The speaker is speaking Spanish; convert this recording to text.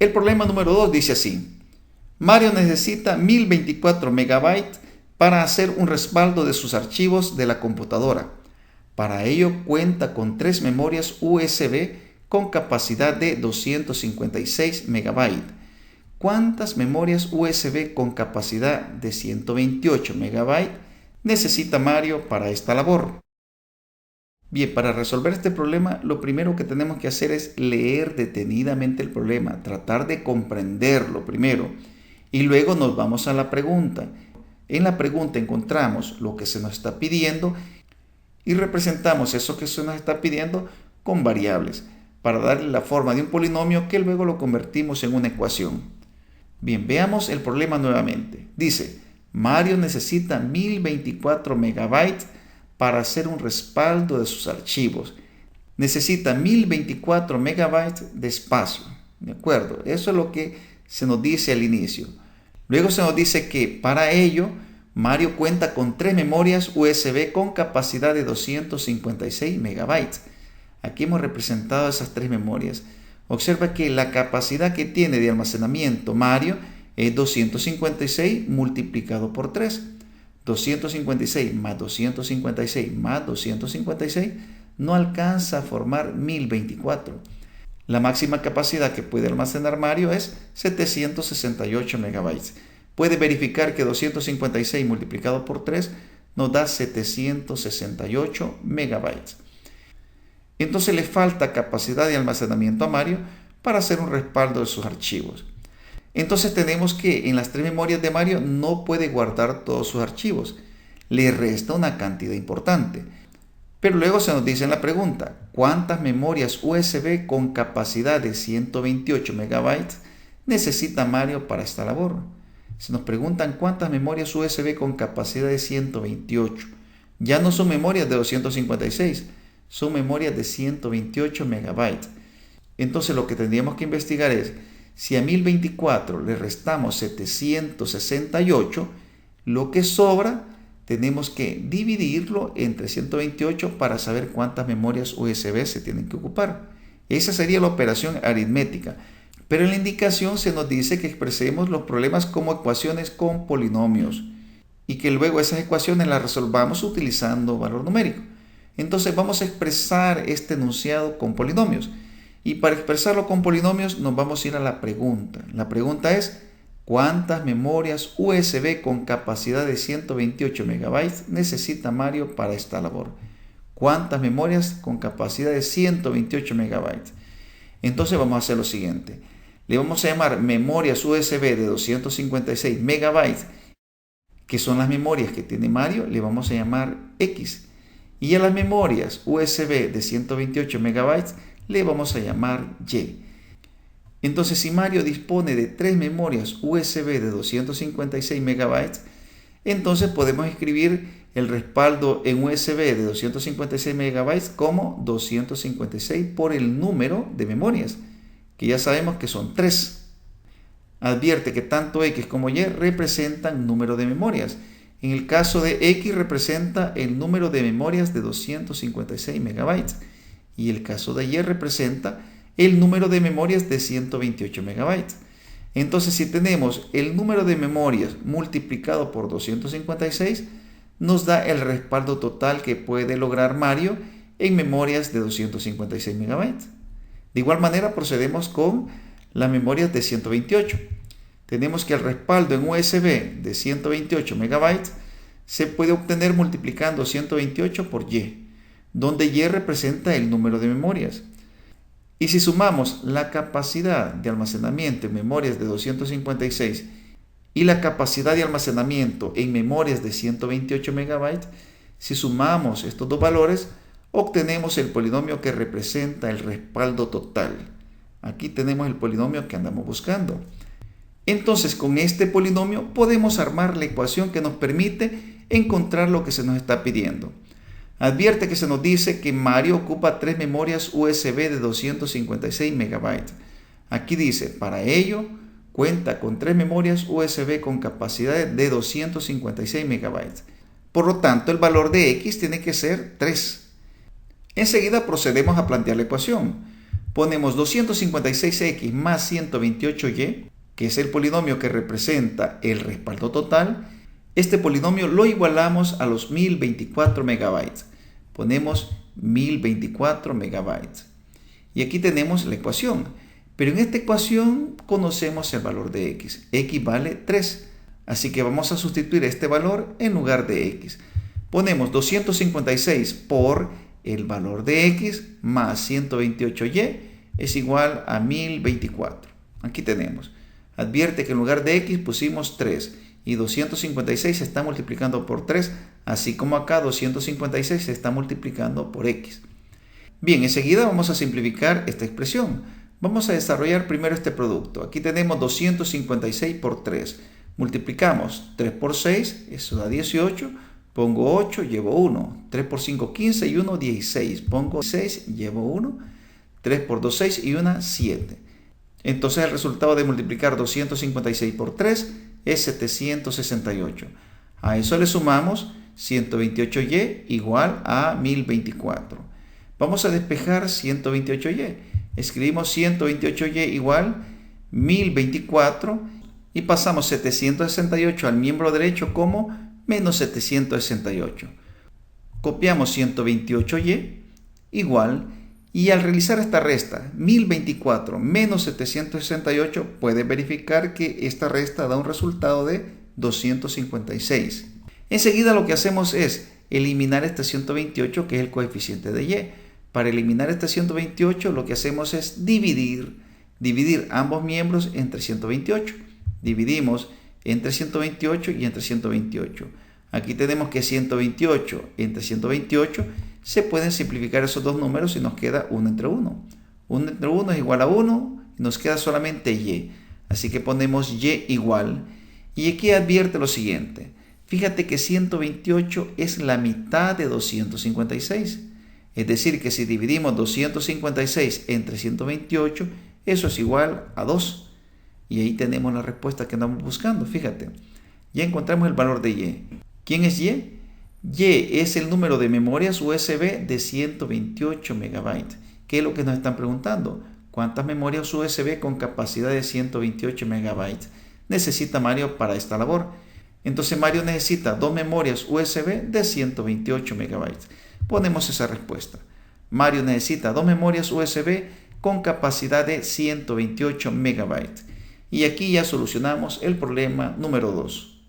El problema número 2 dice así: Mario necesita 1024 megabytes para hacer un respaldo de sus archivos de la computadora. Para ello cuenta con 3 memorias USB con capacidad de 256 megabytes. ¿Cuántas memorias USB con capacidad de 128 megabytes necesita Mario para esta labor? Bien, para resolver este problema, lo primero que tenemos que hacer es leer detenidamente el problema, tratar de comprenderlo primero, y luego nos vamos a la pregunta. En la pregunta encontramos lo que se nos está pidiendo y representamos eso que se nos está pidiendo con variables para darle la forma de un polinomio que luego lo convertimos en una ecuación. Bien, veamos el problema nuevamente. Dice, Mario necesita 1024 megabytes para hacer un respaldo de sus archivos. Necesita 1024 megabytes de espacio. ¿De acuerdo? Eso es lo que se nos dice al inicio. Luego se nos dice que para ello Mario cuenta con 3 memorias USB con capacidad de 256 megabytes. Aquí hemos representado esas 3 memorias. Observa que la capacidad que tiene de almacenamiento Mario es 256 multiplicado por 3. 256 más 256 más 256 no alcanza a formar 1024. La máxima capacidad que puede almacenar Mario es 768 megabytes. Puede verificar que 256 multiplicado por 3 nos da 768 megabytes. Entonces le falta capacidad de almacenamiento a Mario para hacer un respaldo de sus archivos. Entonces tenemos que en las 3 memorias de Mario no puede guardar todos sus archivos. Le resta una cantidad importante. Pero luego se nos dice en la pregunta, ¿cuántas memorias USB con capacidad de 128 megabytes necesita Mario para esta labor? Se nos preguntan cuántas memorias USB con capacidad de 128. Ya no son memorias de 256, son memorias de 128 megabytes. Entonces lo que tendríamos que investigar es, si a 1024 le restamos 768, lo que sobra tenemos que dividirlo entre 128 para saber cuántas memorias USB se tienen que ocupar. Esa sería la operación aritmética. Pero en la indicación se nos dice que expresemos los problemas como ecuaciones con polinomios y que luego esas ecuaciones las resolvamos utilizando valor numérico. Entonces vamos a expresar este enunciado con polinomios. Y para expresarlo con polinomios nos vamos a ir a la pregunta. La pregunta es, ¿cuántas memorias USB con capacidad de 128 megabytes necesita Mario para esta labor? ¿Cuántas memorias con capacidad de 128 megabytes? Entonces vamos a hacer lo siguiente. Le vamos a llamar memorias USB de 256 megabytes, que son las memorias que tiene Mario, le vamos a llamar X. Y a las memorias USB de 128 megabytes le vamos a llamar Y. Entonces, si Mario dispone de 3 memorias USB de 256 megabytes, entonces podemos escribir el respaldo en USB de 256 megabytes como 256 por el número de memorias, que ya sabemos que son 3. Advierte que tanto X como Y representan número de memorias. En el caso de X representa el número de memorias de 256 megabytes y el caso de Y representa el número de memorias de 128 megabytes. Entonces, si tenemos el número de memorias multiplicado por 256, nos da el respaldo total que puede lograr Mario en memorias de 256 megabytes. De igual manera, procedemos con las memorias de 128. Tenemos que el respaldo en USB de 128 megabytes se puede obtener multiplicando 128 por Y, donde Y representa el número de memorias. Y si sumamos la capacidad de almacenamiento en memorias de 256 y la capacidad de almacenamiento en memorias de 128 megabytes, si sumamos estos dos valores, obtenemos el polinomio que representa el respaldo total. Aquí tenemos el polinomio que andamos buscando. Entonces, con este polinomio podemos armar la ecuación que nos permite encontrar lo que se nos está pidiendo. Advierte que se nos dice que Mario ocupa 3 memorias USB de 256 megabytes. Aquí dice, para ello, cuenta con 3 memorias USB con capacidad de 256 megabytes. Por lo tanto, el valor de X tiene que ser 3. Enseguida procedemos a plantear la ecuación. Ponemos 256x más 128y, que es el polinomio que representa el respaldo total. Este polinomio lo igualamos a los 1024 megabytes. Ponemos 1024 megabytes. Y aquí tenemos la ecuación. Pero en esta ecuación conocemos el valor de x. X vale 3. Así que vamos a sustituir este valor en lugar de x. Ponemos 256 por el valor de x más 128y es igual a 1024. Aquí tenemos. Advierte que en lugar de x pusimos 3 y 256 se está multiplicando por 3, así como acá 256 se está multiplicando por x. Bien, enseguida vamos a simplificar esta expresión. Vamos a desarrollar primero este producto. Aquí tenemos 256 por 3. Multiplicamos 3 por 6, eso da 18. Pongo 8, llevo 1. 3 por 5, 15 y 1, 16. Pongo 6, llevo 1. 3 por 2, 6 y 1, 7. Entonces el resultado de multiplicar 256 por 3 es 768. A eso le sumamos 128y igual a 1024. Vamos a despejar 128y. Escribimos 128y igual 1024 y pasamos 768 al miembro derecho como menos 768. Copiamos 128y igual, y al realizar esta resta, 1024 menos 768, puedes verificar que esta resta da un resultado de 256. Enseguida lo que hacemos es eliminar este 128, que es el coeficiente de y. Para eliminar este 128 lo que hacemos es dividir ambos miembros entre 128. Dividimos entre 128 y entre 128. Aquí tenemos que 128 entre 128 se pueden simplificar esos dos números y nos queda 1 entre 1. 1 entre 1 es igual a 1 y nos queda solamente y. Así que ponemos y igual. Y aquí advierte lo siguiente. Fíjate que 128 es la mitad de 256. Es decir, que si dividimos 256 entre 128, eso es igual a 2. Y ahí tenemos la respuesta que andamos buscando. Fíjate, ya encontramos el valor de y. ¿Quién es y? Y es el número de memorias USB de 128 megabytes. ¿Qué es lo que nos están preguntando? ¿Cuántas memorias USB con capacidad de 128 megabytes necesita Mario para esta labor? Entonces Mario necesita 2 memorias USB de 128 megabytes. Ponemos esa respuesta. Mario necesita 2 memorias USB con capacidad de 128 megabytes. Y aquí ya solucionamos el problema número 2.